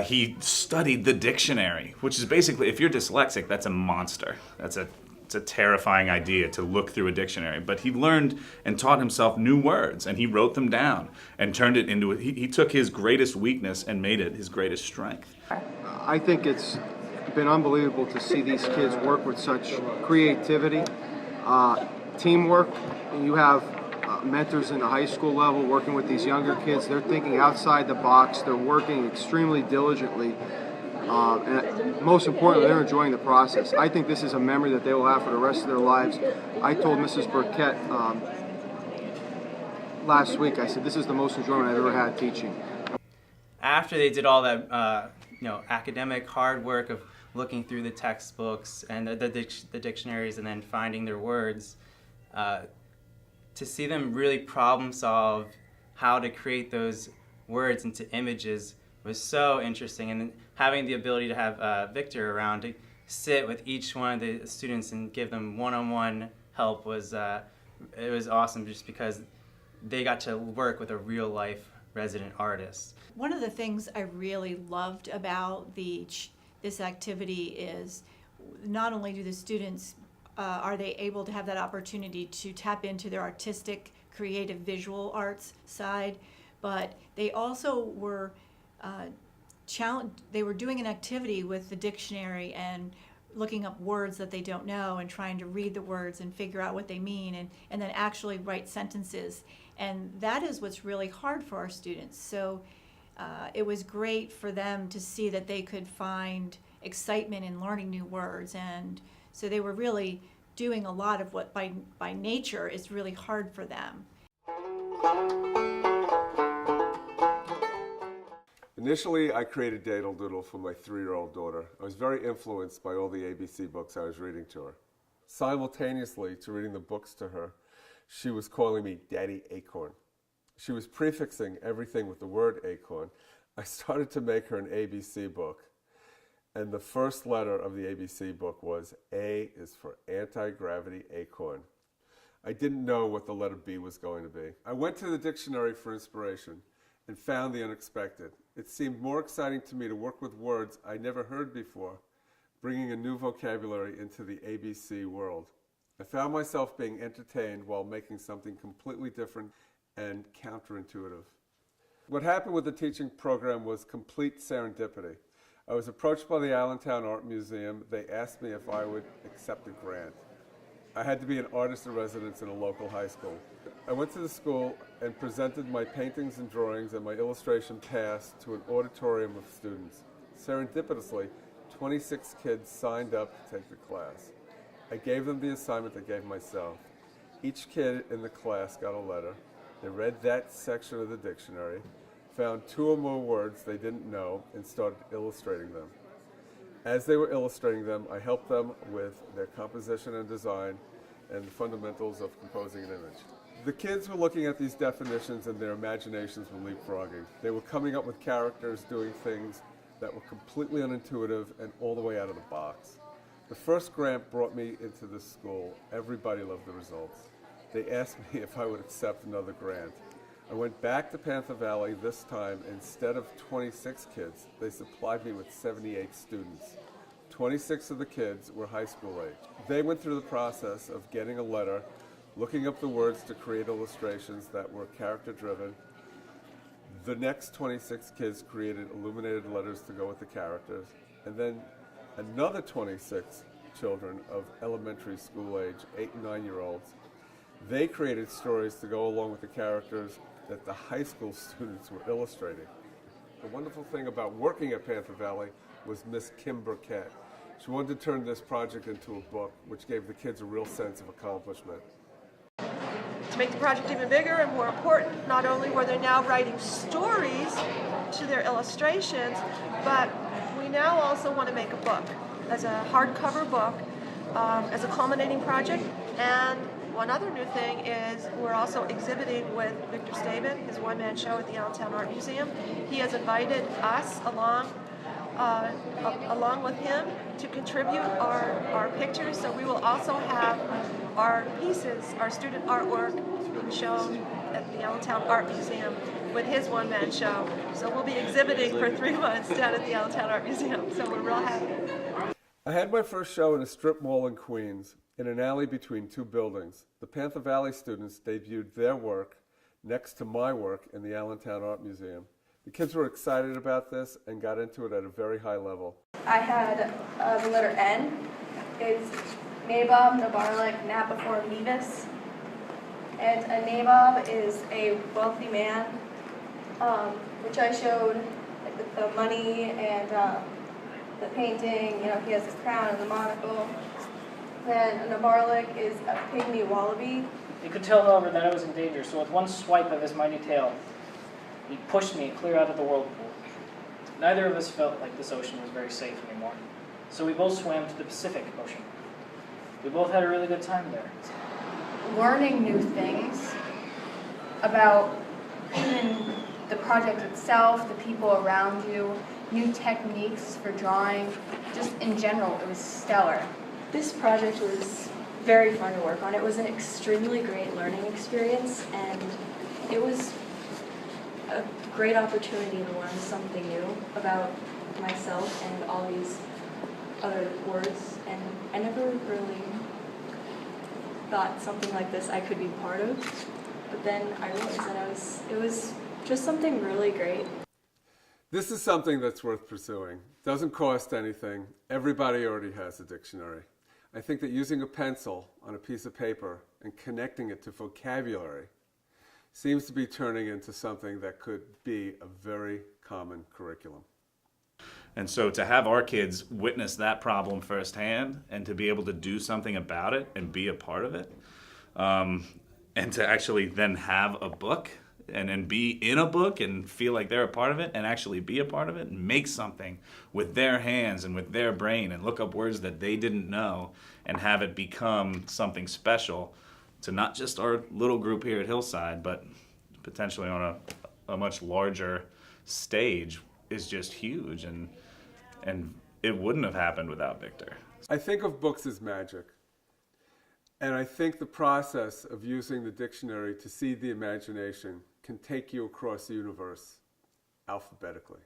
He studied the dictionary, which is basically, if you're dyslexic, that's a monster. It's a terrifying idea to look through a dictionary. But he learned and taught himself new words, and he wrote them down and turned it into he took his greatest weakness and made it his greatest strength. I think it's been unbelievable to see these kids work with such creativity, teamwork. You have mentors in the high school level working with these younger kids. They're thinking outside the box. They're working extremely diligently. And most importantly, they're enjoying the process. I think this is a memory that they will have for the rest of their lives. I told Mrs. Burkett last week, I said, this is the most enjoyment I've ever had teaching. After they did all that academic hard work of looking through the textbooks and the dictionaries and then finding their words, to see them really problem solve how to create those words into images was so interesting. And having the ability to have Victor around to sit with each one of the students and give them one-on-one help was it was awesome, just because they got to work with a real-life resident artist. One of the things I really loved about this activity is not only do the students are they able to have that opportunity to tap into their artistic, creative, visual arts side, but they also were they were doing an activity with the dictionary and looking up words that they don't know and trying to read the words and figure out what they mean, and then actually write sentences. And that is what's really hard for our students. So it was great for them to see that they could find excitement in learning new words, and so they were really doing a lot of what by nature is really hard for them. Initially, I created Daedal Doodle for my 3-year-old daughter. I was very influenced by all the ABC books I was reading to her. Simultaneously to reading the books to her, she was calling me Daddy Acorn. She was prefixing everything with the word acorn. I started to make her an ABC book, and the first letter of the ABC book was A is for anti-gravity acorn. I didn't know what the letter B was going to be. I went to the dictionary for inspiration and found the unexpected. It seemed more exciting to me to work with words I never heard before, bringing a new vocabulary into the ABC world. I found myself being entertained while making something completely different and counterintuitive. What happened with the teaching program was complete serendipity. I was approached by the Allentown Art Museum. They asked me if I would accept a grant. I had to be an artist in residence in a local high school. I went to the school and presented my paintings and drawings and my illustration task to an auditorium of students. Serendipitously, 26 kids signed up to take the class. I gave them the assignment I gave myself. Each kid in the class got a letter. They read that section of the dictionary, found 2 or more words they didn't know, and started illustrating them. As they were illustrating them, I helped them with their composition and design and the fundamentals of composing an image. The kids were looking at these definitions and their imaginations were leapfrogging. They were coming up with characters doing things that were completely unintuitive and all the way out of the box. The first grant brought me into this school. Everybody loved the results. They asked me if I would accept another grant. I went back to Panther Valley this time. Instead of 26 kids, they supplied me with 78 students. 26 of the kids were high school age. They went through the process of getting a letter, looking up the words to create illustrations that were character-driven. The next 26 kids created illuminated letters to go with the characters, and then another 26 children of elementary school age, 8 and 9-year-olds, they created stories to go along with the characters that the high school students were illustrating. The wonderful thing about working at Panther Valley was Miss Kim Burkett. She wanted to turn this project into a book, which gave the kids a real sense of accomplishment. To make the project even bigger and more important, not only were they now writing stories to their illustrations, but we now also want to make a book, as a hardcover book, as a culminating project. And one other new thing is we're also exhibiting with Victor Stabin, his one-man show at the Allentown Art Museum. He has invited us along with him to contribute our pictures, so we will also have our pieces, our student artwork, being shown at the Allentown Art Museum with his one-man show. So we'll be exhibiting for 3 months down at the Allentown Art Museum. So we're real happy. I had my first show in a strip mall in Queens, in an alley between two buildings. The Panther Valley students debuted their work next to my work in the Allentown Art Museum. The kids were excited about this and got into it at a very high level. I had the letter N. It's Nabob, Nabarlik, Napafor, Nevis. And a Nabob is a wealthy man, which I showed like, with the money and the painting. You know, he has his crown and the monocle. Then a Nabarlik is a pygmy wallaby. You could tell, however, that I was in danger, so with one swipe of his mighty tail, he pushed me clear out of the whirlpool. Neither of us felt like this ocean was very safe anymore, so we both swam to the Pacific Ocean. We both had a really good time there. Learning new things about even the project itself, the people around you, new techniques for drawing, just in general, it was stellar. This project was very fun to work on. It was an extremely great learning experience, and it was a great opportunity to learn something new about myself and all these other words, and I never really thought something like this I could be part of, but then I realized that it was just something really great. This is something that's worth pursuing. Doesn't cost anything. Everybody already has a dictionary. I think that using a pencil on a piece of paper and connecting it to vocabulary seems to be turning into something that could be a very common curriculum. And so to have our kids witness that problem firsthand and to be able to do something about it and be a part of it, and to actually then have a book and be in a book and feel like they're a part of it and actually be a part of it and make something with their hands and with their brain and look up words that they didn't know and have it become something special to not just our little group here at Hillside, but potentially on a much larger stage is just huge, and it wouldn't have happened without Victor. I think of books as magic, and I think the process of using the dictionary to seed the imagination can take you across the universe alphabetically.